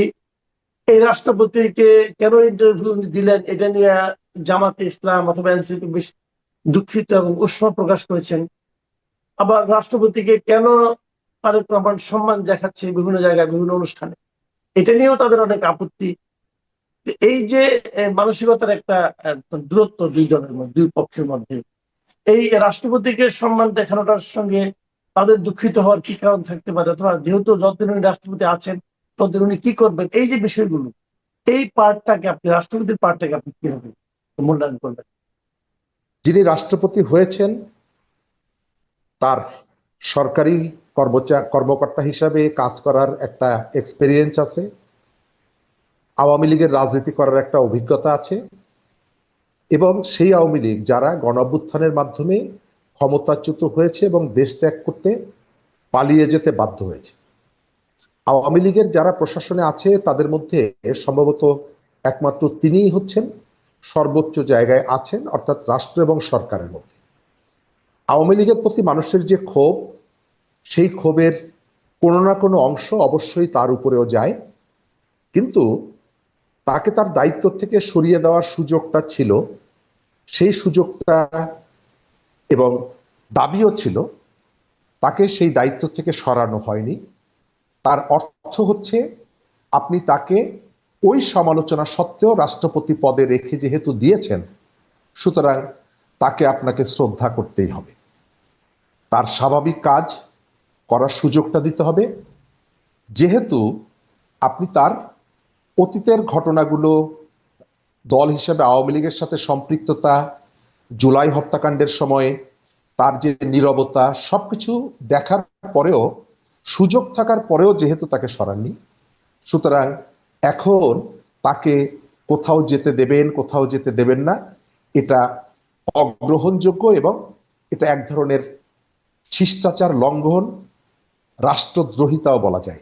এই রাষ্ট্রপতিকে কেন ইন্টারভিউ দিলেন এটা নিয়ে জামাতে ইসলাম অথবা এনসিপি বেশ দুঃখিত এবং উষ্মা প্রকাশ করেছেন। আবার রাষ্ট্রপতিকে কেন তারেক রহমান সম্মান দেখাচ্ছে বিভিন্ন জায়গায় বিভিন্ন অনুষ্ঠানে, এটা নিয়েও তাদের অনেক আপত্তি। এই যে মানসিকতার একটা দূরত্ব দুই পক্ষের মধ্যে, এই রাষ্ট্রপতিকে সম্মান দেখানোটার সঙ্গে তাদের দুঃখিত হওয়ার কি কারণ থাকতে পারে? অথবা যেহেতু যতদিন উনি রাষ্ট্রপতি আছেন ততদিন উনি কি করবেন, এই যে বিষয়গুলো, এই পার্টটাকে আপনি, রাষ্ট্রপতির পার্টটাকে আপনি কিভাবে মূল্যায়ন করবেন? যিনি রাষ্ট্রপতি হয়েছেন, তার সরকারি কর্মকর্তা হিসাবে কাজ করার একটা এক্সপেরিয়েন্স আছে, আওয়ামী লীগের রাজনীতি করার একটা অভিজ্ঞতা আছে, এবং সেই আওয়ামী লীগ যারা গণঅভ্যুত্থানের মাধ্যমে ক্ষমতাচ্যুত হয়েছে এবং দেশ ত্যাগ করতে পালিয়ে যেতে বাধ্য হয়েছে। আওয়ামী লীগের যারা প্রশাসনে আছে তাদের মধ্যে সম্ভবত একমাত্র তিনিই হচ্ছেন সর্বোচ্চ জায়গায় আছেন, অর্থাৎ রাষ্ট্র এবং সরকারের মধ্যে। আওয়ামী লীগের প্রতি মানুষের যে ক্ষোভ, সেই ক্ষোভের কোনো না কোনো অংশ অবশ্যই তার উপরেও যায়, কিন্তু তাকে তার দায়িত্ব থেকে সরিয়ে দেওয়ার সুযোগটা ছিল, সেই সুযোগটা এবং দাবিও ছিল, তাকে সেই দায়িত্ব থেকে সরানো হয়নি। তার অর্থ হচ্ছে আপনি তাকে ওই সমালোচনা সত্ত্বেও রাষ্ট্রপতি পদে রেখে যেহেতু দিয়েছেন, সুতরাং তাকে আপনাকে শ্রদ্ধা করতেই হবে, তার স্বাভাবিক কাজ করার সুযোগটা দিতে হবে। যেহেতু আপনি তার অতীতের ঘটনাগুলো, দল হিসেবে আওয়ামী লীগের সাথে সম্পৃক্ততা, জুলাই হত্যাকাণ্ডের সময়ে তার যে নীরবতা, সবকিছু দেখার পরেও, সুযোগ থাকার পরেও যেহেতু তাকে সরাননি, সুতরাং এখন তাকে কোথাও যেতে দেবেন, কোথাও যেতে দেবেন না, এটা অগ্রহণযোগ্য এবং এটা এক ধরনের শিষ্টাচার লঙ্ঘন, রাষ্ট্রদ্রোহিতাও বলা যায়।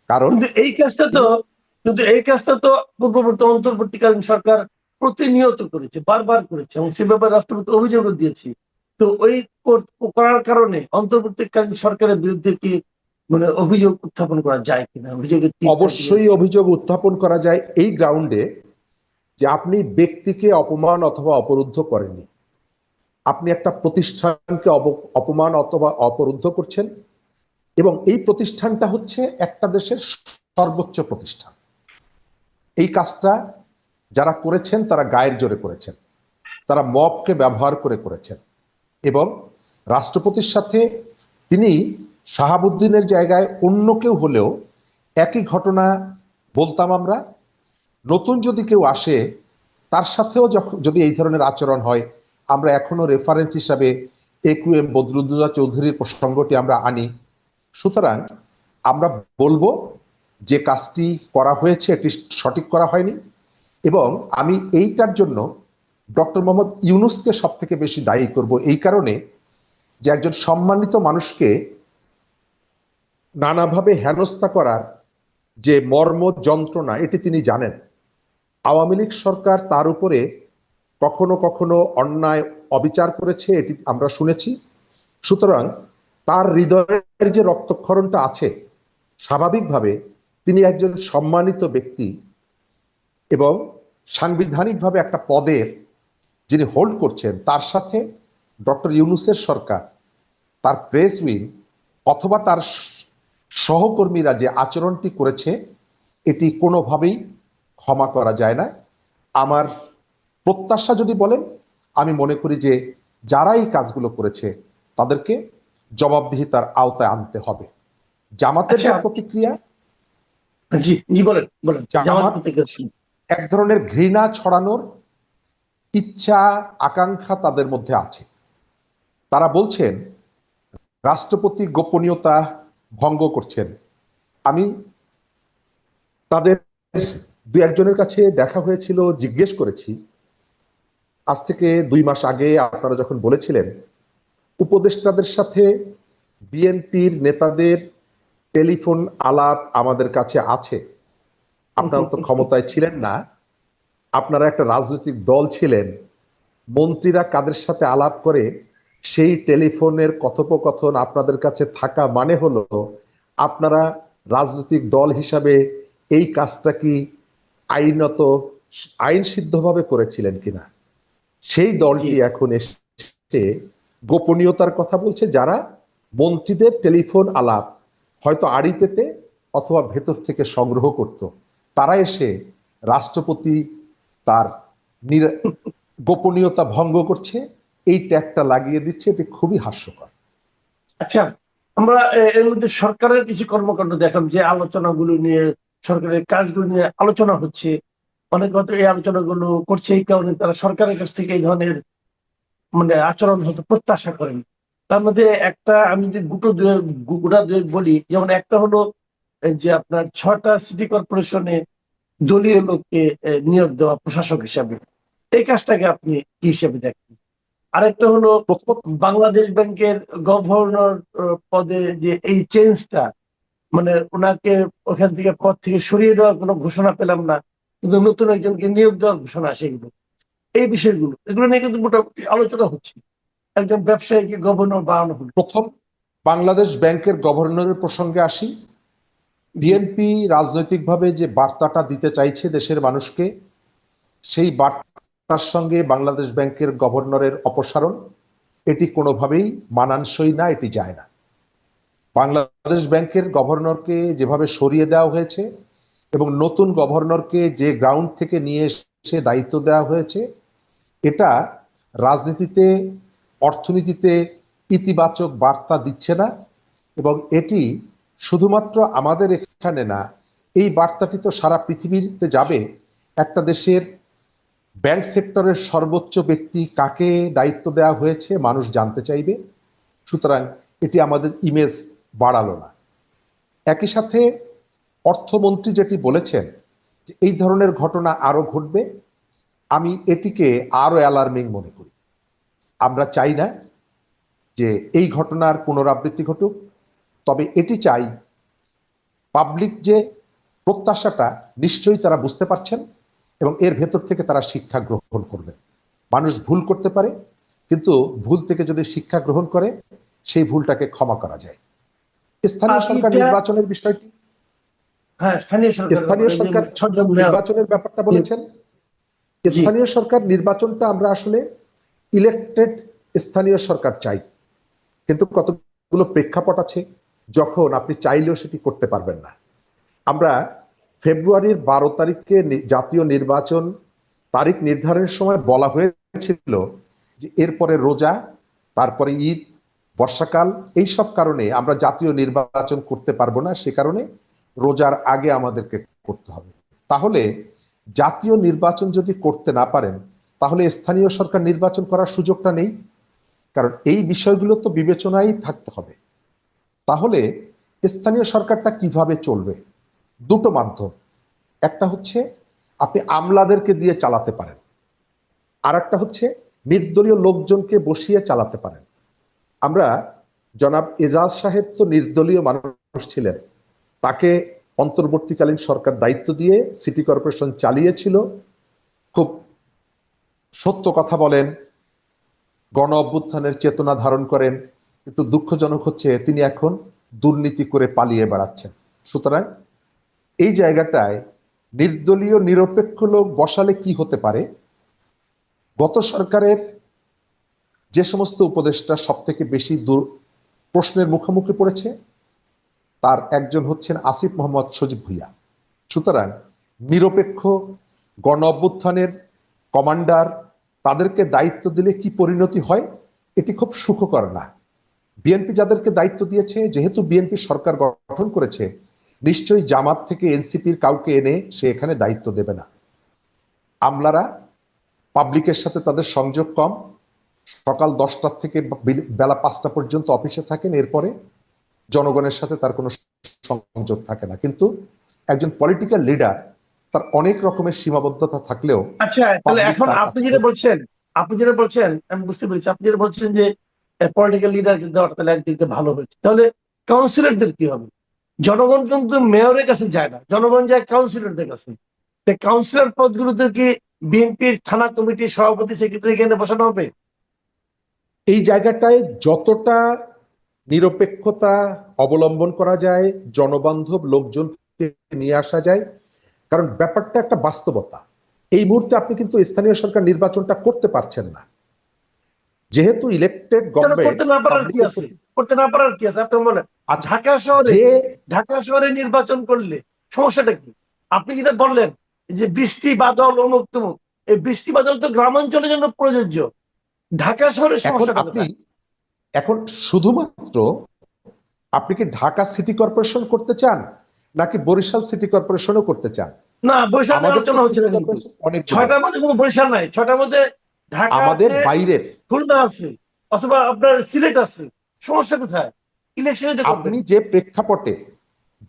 কারণ কিন্তু এই কাজটা তো পূর্ববর্তী অন্তর্বর্তীকালীন সরকার প্রতিনিয়ত করেছে, বারবার করেছে, এবং সে ব্যাপারে রাষ্ট্রপতি অভিযোগও দিয়েছি। তো ওই করার কারণে অন্তর্বর্তীকালীন সরকারের বিরুদ্ধে কি মানে অভিযোগ উত্থাপন করা যায় কিনা, অভিযোগের অবশ্যই অভিযোগ উত্থাপন করা যায় এই গ্রাউন্ডে যে আপনি ব্যক্তিকে অপমান অথবা অপরুদ্ধ করেননি, আপনি একটা প্রতিষ্ঠানকে অপমান অথবা অপরুদ্ধ করছেন, এবং এই প্রতিষ্ঠানটা হচ্ছে একটা দেশের সর্বোচ্চ প্রতিষ্ঠান। এই কাজটা যারা করেছেন তারা গায়ের জোরে করেছেন, তারা মবকে ব্যবহার করে করেছেন, এবং রাষ্ট্রপতির সাথে তিনি শাহাবুদ্দিনের জায়গায় অন্য কেউ হলেও একই ঘটনা বলতাম আমরা। নতুন যদি কেউ আসে তার সাথেও যদি এই ধরনের আচরণ হয়, আমরা এখনো রেফারেন্স হিসাবে AQM বদরুদ্দোজা চৌধুরীর প্রসঙ্গটি আমরা আনি। সুতরাং আমরা বলবো যে কাজটি করা হয়েছে এটি সঠিক করা হয়নি, এবং আমি এইটার জন্য ডক্টর মোহাম্মদ ইউনূসকে সব থেকে বেশি দায়ী করব, এই কারণে যে একজন সম্মানিত মানুষকে নানাভাবে হেনস্থা করার যে মর্ম যন্ত্রণা এটি তিনি জানেন। আওয়ামী লীগ সরকার তার উপরে কখনো কখনো অন্যায় অবিচার করেছে, এটি আমরা শুনেছি। সুতরাং তার হৃদয়ের যে রক্তক্ষরণটা আছে, স্বাভাবিকভাবে তিনি একজন সম্মানিত ব্যক্তি এবং সাংবিধানিকভাবে একটা পদের যিনি হোল্ড করছেন, তার সাথে ডক্টর ইউনূসের সরকার, তার প্রেস উইং অথবা তার সহকর্মীরা যে আচরণটি করেছে, এটি কোনোভাবেই ক্ষমা করা যায় না। আমার প্রত্যাশা যদি বলেন, আমি মনে করি যে যারা এই কাজগুলো করেছে তাদেরকে জবাবদিহিতার আওতায় আনতে হবে। জামাতের যে প্রতিক্রিয়া, জি বলেন বলেন। জামাত এক ধরনের ঘৃণা ছড়ানোর ইচ্ছা, আকাঙ্ক্ষা তাদের মধ্যে আছে। তারা বলছেন রাষ্ট্রপতি গোপনীয়তা ভঙ্গ করছেন। আমি তাদের দু একজনের কাছে দেখা হয়েছিল, জিজ্ঞেস করেছি, আজ থেকে 2 মাস আগে আপনারা যখন বলেছিলেন উপদেষ্টাদের সাথে বিএনপির নেতাদের টেলিফোন আলাপ আমাদের কাছে আছে, আপনারা তো ক্ষমতায় ছিলেন না, আপনারা একটা রাজনৈতিক দল ছিলেন, মন্ত্রীরা কাদের সাথে আলাপ করে সেই টেলিফোনের কথোপকথন আপনাদের কাছে থাকা মানে হলো আপনারা রাজনৈতিক দল হিসাবে এই কাজটা কি আইনত আইন সিদ্ধভাবে করেছিলেন কিনা। সেই দলটি এখন এসে গোপনীয়তার কথা বলছে, যারা মন্ত্রীদের টেলিফোন আলাপ হয়তো আড়ি পেতে অথবা ভেতর থেকে সংগ্রহ করত, তারা এসে রাষ্ট্রপতি তার গোপনীয়তা ভঙ্গ করছে, এই ট্যাগটা লাগিয়ে দিচ্ছে। এটি খুবই হাস্যকর। আচ্ছা, আমরা এর মধ্যে সরকারের কিছু কর্মকাণ্ড দেখলাম, যে আলোচনাগুলো নিয়ে, সরকারের কাজগুলো নিয়ে আলোচনা হচ্ছে, অনেক হয়তো এই আলোচনাগুলো করছে এই কারণে তারা সরকারের কাছ থেকে এই ধরনের মানে আচরণ হয়তো প্রত্যাশা করেন। তার মধ্যে একটা আমি যদি গোটা দুয়েক বলি, যেমন একটা হলো যে আপনার 6টা সিটি কর্পোরেশনে দলীয় লোককে নিয়োগ দেওয়া প্রশাসক হিসাবে, এই কাজটাকে আপনি কি হিসাবে দেখেন? আরেকটা হলো বাংলাদেশ ব্যাংকের গভর্নর পদে যে এই চেঞ্জটা, মানে ওনাকে ওখান থেকে পদ থেকে সরিয়ে দেওয়ার কোনো ঘোষণা পেলাম না, কিন্তু নতুন একজনকে নিয়োগ দেওয়ার ঘোষণা আসে। এই বিষয়গুলো, এগুলো নিয়ে কিন্তু মোটামুটি আলোচনা হচ্ছে। একজন ব্যবসায়ীকে গভর্নর বানানো হলো। বাংলাদেশ ব্যাংকের গভর্নরের প্রসঙ্গে আসি। বিএনপি রাজনৈতিকভাবে যে বার্তাটা দিতে চাইছে দেশের মানুষকে, সেই বার্তার সঙ্গে বাংলাদেশ ব্যাংকের গভর্নরের অপসারণ এটি কোনোভাবেই মানানসই না, এটি যায় না। বাংলাদেশ ব্যাংকের গভর্নরকে যেভাবে সরিয়ে দেওয়া হয়েছে এবং নতুন গভর্নরকে যে গ্রাউন্ড থেকে নিয়ে এসে দায়িত্ব দেওয়া হয়েছে, এটা রাজনীতিতে, অর্থনীতিতে ইতিবাচক বার্তা দিচ্ছে না। এবং এটি শুধুমাত্র আমাদের এখানে না, এই বার্তাটি তো সারা পৃথিবীতে যাবে। একটা দেশের ব্যাংক সেক্টরের সর্বোচ্চ ব্যক্তি কাকে দায়িত্ব দেওয়া হয়েছে মানুষ জানতে চাইবে। সুতরাং এটি আমাদের ইমেজ বাড়ালো না। একই সাথে অর্থমন্ত্রী যেটি বলেছেন যে এই ধরনের ঘটনা আরো ঘটবে, আমি এটিকে আরো অ্যালার্মিং মনে করি। আমরা চাই না যে এই ঘটনার পুনরাবৃত্তি ঘটুক, তবে এটি চাই পাবলিক যে প্রত্যাশাটা নিশ্চয়ই তারা বুঝতে পারছেন এবং এর ভেতর থেকে তারা শিক্ষা গ্রহণ করবে। মানুষ ভুল করতে পারে, কিন্তু ভুল থেকে যদি শিক্ষা গ্রহণ করে সেই ভুলটাকে ক্ষমা করা যায়। স্থানীয় সরকার নির্বাচনের বিষয়টি, হ্যাঁ, স্থানীয় সরকার নির্বাচনের ব্যাপারটা বলেছেন। স্থানীয় সরকার নির্বাচনটা আমরা আসলে ইলেক্টেড স্থানীয় সরকার চাই, কিন্তু কতগুলো প্রেক্ষাপট আছে যখন আপনি চাইলেও সেটি করতে পারবেন না। আমরা ফেব্রুয়ারির 12 তারিখে জাতীয় নির্বাচন তারিখ নির্ধারণের সময় বলা হয়েছিল যে এরপরে রোজা, তারপরে ঈদ, বর্ষাকাল, এই সব কারণে আমরা জাতীয় নির্বাচন করতে পারবো না, সে কারণে রোজার আগে আমাদেরকে করতে হবে। তাহলে জাতীয় নির্বাচন যদি করতে না পারেন, তাহলে স্থানীয় সরকার নির্বাচন করার সুযোগটা নেই, কারণ এই বিষয়গুলো তো বিবেচনায় থাকতে হবে। তাহলে স্থানীয় সরকারটা কিভাবে চলবে? দুটো মাধ্যম, একটা হচ্ছে আপনি আমলাদেরকে দিয়ে চালাতে পারেন, আর একটা হচ্ছে নির্দলীয় লোকজনকে বসিয়ে চালাতে পারেন। আমরা জনাব এজাজ সাহেব তো নির্দলীয় মানুষ ছিলেন, তাকে অন্তর্বর্তীকালীন সরকার দায়িত্ব দিয়ে সিটি কর্পোরেশন চালিয়েছিল, খুব সত্য কথা বলেন, গণ অভ্যুত্থানের চেতনা ধারণ করেন, কিন্তু দুঃখজনক হচ্ছে তিনি এখন দুর্নীতি করে পালিয়ে বেড়াচ্ছেন। সুতরাং এই জায়গাটায় নির্দলীয় নিরপেক্ষ লোক বসালে কি হতে পারে? গত সরকারের যে সমস্ত উপদেষ্টা সব থেকে বেশি প্রশ্নের মুখোমুখি পড়েছে, তার একজন হচ্ছেন আসিফ মোহাম্মদ সজীব ভুইয়া। সুতরাং নিরপেক্ষ গণ অভ্যুত্থানের কমান্ডার, তাদেরকে দায়িত্ব দিলে কি পরিণতি হয়, এটি খুব সুখকর না। বিএনপি যাদেরকে দায়িত্ব দিয়েছে, যেহেতু বিএনপি সরকার গঠন করেছে, নিশ্চয়ই জামাত থেকে এনসিপির কাউকে এনে সে এখানে দায়িত্ব দেবে না। আমলারা পাবলিকের সাথে তাদের সংযোগ কম, সকাল 10টা থেকে বেলা 5টা পর্যন্ত অফিসে থাকেন, এরপরে জনগণের সাথে তার কোনো সংযোগ থাকে না। কিন্তু একজন পলিটিক্যাল লিডার, তার অনেক রকমের সীমাবদ্ধতা থাকলেও। আচ্ছা, তাহলে এখন আপনি যেটা বলছেন আমি বুঝতে পেরেছি। আপনি যেটা বলছেন যে পলিটিক্যাল লিডারকে দেওয়াটা তাহলে একদিক দিয়ে ভালো হয়েছে, তাহলে কাউন্সিলরদের কি হবে? জনগণ কিন্তু মেয়রের কাছে যায় না, জনগণ যায় কাউন্সিলরদের কাছে। কাউন্সিলর পদগুলোতে কি বিএনপির থানা কমিটির সভাপতি, সেক্রেটারি এখানে বসানো হবে? এই জায়গাটায় যতটা নিরপেক্ষতা অবলম্বন করা যায়, জনবান্ধব লোকজনকে নিয়ে আসা যায়, কারণ ব্যাপারটা একটা বাস্তবতা। এই মুহূর্তে আপনি কিন্তু স্থানীয় সরকার নির্বাচনটা করতে পারছেন না, যেহেতু ইলেক্টেড গভর্নমেন্ট। করতে না পারার কি আছে আপনার মনে? ঢাকা শহরে নির্বাচন করলে সমস্যাটা কি? আপনি যেটা বললেন যে বৃষ্টি বাদল অমুক তমুক, এই বৃষ্টি বাদল তো গ্রামাঞ্চলের জন্য প্রযোজ্য, ঢাকা শহরের সমস্যাটা কোথায়? এখন শুধুমাত্র আপনি কি ঢাকা সিটি কর্পোরেশন করতে চান, নাকি বরিশাল সিটি কর্পোরেশনও করতে চান? না, বরিশাল আলোচনা হচ্ছে না। 6টার মধ্যে কোনো বরিশাল নাই, 6টার মধ্যে ঢাকা, আমাদের বাইরের খুলনা আছে, অথবা আপনার সিলেট আছে। সমস্যা কোথায়? ইলেকশনে আপনি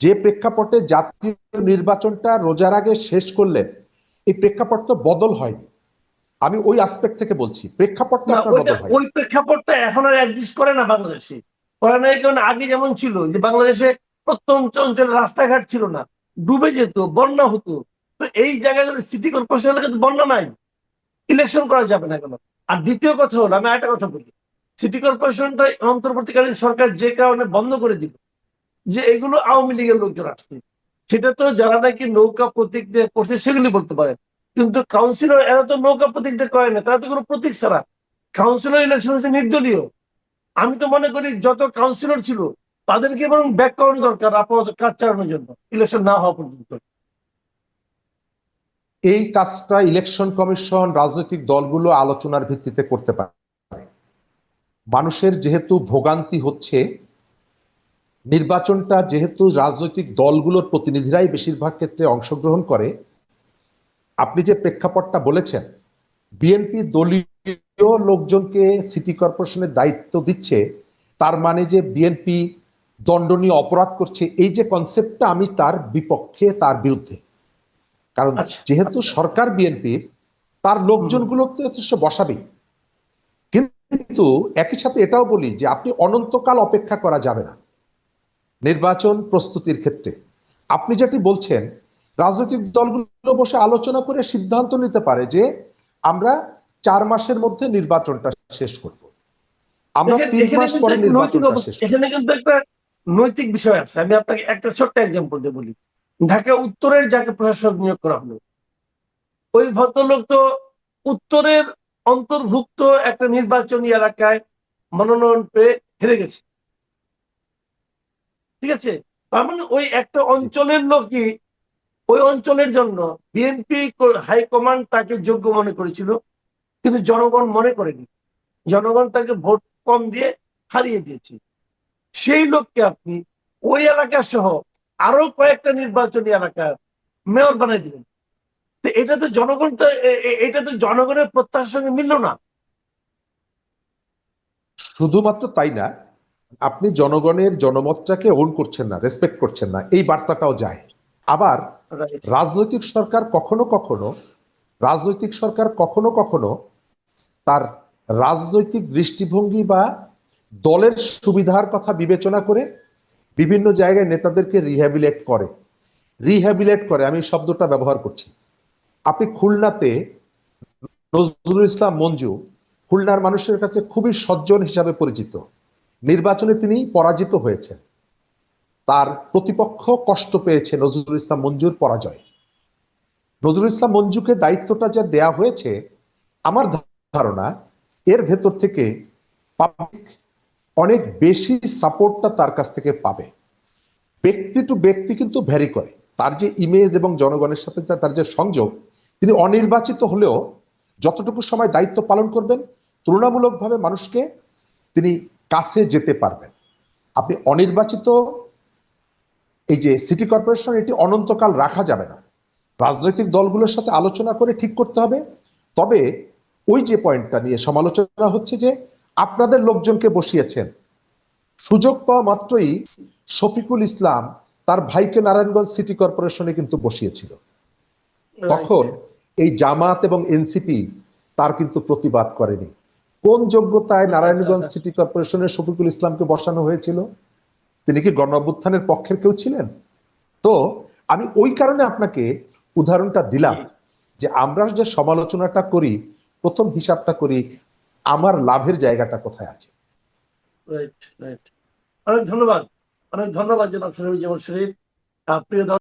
যে প্রেক্ষাপটে জাতীয় নির্বাচনটা রোজার আগে শেষ করলেন, এই প্রেক্ষাপট তো বদল হয়নি। আমি ওই আসপেক্ট থেকে বলছি, প্রেক্ষাপটটা বদল হয়। ওই প্রেক্ষাপটটা এখন আর এক্সিস্ট করে না বাংলাদেশে। করে না কারণ আগে যেমন ছিল যে বাংলাদেশে প্রত্যন্ত অঞ্চলে রাস্তাঘাট ছিল না, ডুবে যেত, বন্যা হতো। তো এই জায়গায় সিটি কর্পোরেশনের কিন্তু বন্যা নাই, ইলেকশন করা যাবে না কেন? আর দ্বিতীয় কথা হলো, আমি একটা কথা বলি, সিটি কর্পোরেশনটা অন্তর্বর্তীকালীন সরকার যে কারণে বন্ধ করে দিল, যে এগুলো আওয়ামী লীগের লোকজন আসছে, সেটা তো যারা নাকি নৌকা প্রতীক দিয়ে করছে সেগুলি বলতে পারেন, কিন্তু কাউন্সিলর এরা তো নৌকা প্রতীক দিয়ে করে না, তারা তো কোনো প্রতীক ছাড়া। কাউন্সিলর ইলেকশন হচ্ছে নির্দলীয়। আমি তো মনে করি যত কাউন্সিলর ছিল তাদেরকে বরং ব্যাক করানো দরকার আপাতত কাজ চালানোর জন্য, ইলেকশন না হওয়া পর্যন্ত। এই কাজটা ইলেকশন কমিশন রাজনৈতিক দলগুলো আলোচনার ভিত্তিতে করতে পারে। মানুষের যেহেতু ভোগান্তি হচ্ছে, নির্বাচনটা যেহেতু রাজনৈতিক দলগুলোর প্রতিনিধিরাই বেশিরভাগ ক্ষেত্রে অংশগ্রহণ করে, আপনি যে প্রেক্ষাপটটা বলেছেন, বিএনপি দলীয় লোকজনকে সিটি কর্পোরেশনের দায়িত্ব দিচ্ছে, তার মানে যে বিএনপি দণ্ডনীয় অপরাধ করছে, এই যে কনসেপ্টটা আমি তার বিপক্ষে, তার বিরুদ্ধে। কারণ যেহেতু সরকার বিএনপির, তার লোকজনগুলোকে সে বসাবেই। কিন্তু একই সাথে এটাও বলি যে আপনি অনন্তকাল অপেক্ষা করা যাবে না নির্বাচন প্রস্তুতির ক্ষেত্রে। আপনি যেটি বলছেন, রাজনৈতিক দলগুলো বসে আলোচনা করে সিদ্ধান্ত নিতে পারে যে আমরা 4 মাসের মধ্যে নির্বাচনটা শেষ করব, আমরা 3 মাস পরে নির্বাচনটা শেষ করব। এখানে কিন্তু একটা নৈতিক বিষয় আছে। আমি আপনাকে একটা ছোট্ট এক্সাম্পল দিয়ে বলি। ঢাকা উত্তরের যাকে প্রশাসক নিয়োগ করা হলো, ওই ভদ্রলোক তো উত্তরের অন্তর্ভুক্ত একটা নির্বাচনী এলাকায় মনোনয়ন পেয়ে হেরে গেছে, ঠিক আছে? তার মানে ওই একটা অঞ্চলের লোকই, ওই অঞ্চলের জন্য বিএনপি হাইকমান্ড তাকে যোগ্য মনে করেছিল, কিন্তু জনগণ মনে করেনি। জনগণ তাকে ভোট কম দিয়ে হারিয়ে দিয়েছে। সেই লোককে আপনি ওই এলাকা সহ আরো কয়েকটা নির্বাচনী এলাকার মেয়র বানাই দিলেন। তো এটা তো জনগণ তো এটা তো জনগণের প্রত্যাশার সঙ্গে মিলল না। শুধুমাত্র তাই না, আপনি জনগণের জনমতটাকে ওন করছেন না, রেসপেক্ট করছেন না, এই বার্তাটাও যায়। আবার রাজনৈতিক সরকার কখনো কখনো তার রাজনৈতিক দৃষ্টিভঙ্গি বা দলের সুবিধার কথা বিবেচনা করে বিভিন্ন জায়গায় নেতাদেরকে রিহ্যাবিলেট করে, আমি শব্দটা ব্যবহার করছি। আপনি খুলনাতে নজরুল ইসলাম মঞ্জু খুলনার মানুষের কাছে খুবই সজ্জন হিসাবে পরিচিত। নির্বাচনে তিনি পরাজিত হয়েছেন, তার প্রতিপক্ষ কষ্ট পেয়েছে নজরুল ইসলাম মঞ্জুর পরাজয়। নজরুল ইসলাম মঞ্জুকে দায়িত্বটা যা দেয়া হয়েছে, আমার ধারণা এর ভেতর থেকে পাবলিক অনেক বেশি সাপোর্টটা তার কাছ থেকে পাবে। ব্যক্তি টু ব্যক্তি কিন্তু ভ্যারি করে, তার যে ইমেজ এবং জনগণের সাথে তার যে সংযোগ, তিনি অনির্বাচিত হলেও যতটুকু সময় দায়িত্ব পালন করবেন, তুলনামূলকভাবে মানুষকে তিনি কাছে যেতে পারবেন। আপনি অনির্বাচিত এই যে সিটি কর্পোরেশন, এটি অনন্তকাল রাখা যাবে না, রাজনৈতিক দলগুলোর সাথে আলোচনা করে ঠিক করতে হবে। তবে ওই যে পয়েন্টটা নিয়ে সমালোচনা হচ্ছে যে আপনাদের লোকজনকে বসিয়েছেন, সুযোগ পাওয়া মাত্রই শফিকুল ইসলাম তার ভাইকে নারায়ণগঞ্জ সিটি কর্পোরেশনে কিন্তু বসিয়েছিল, তখন এই জামাত এবং এনসিপি তার কিন্তু প্রতিবাদ করেনি। কোন যোগ্যতায় নারায়ণগঞ্জ সিটি কর্পোরেশনের শফিকুল ইসলামকে বসানো হয়েছিল? তিনি কি গণ অভ্যুত্থানের পক্ষের কেউ ছিলেন? তো আমি ওই কারণে আপনাকে উদাহরণটা দিলাম যে আমরা যে সমালোচনাটা করি, প্রথম হিসাবটা করি আমার লাভের জায়গাটা কোথায় আছে। অনেক ধন্যবাদ, জনাব শরীফুজ্জামান শরীফ। প্রিয়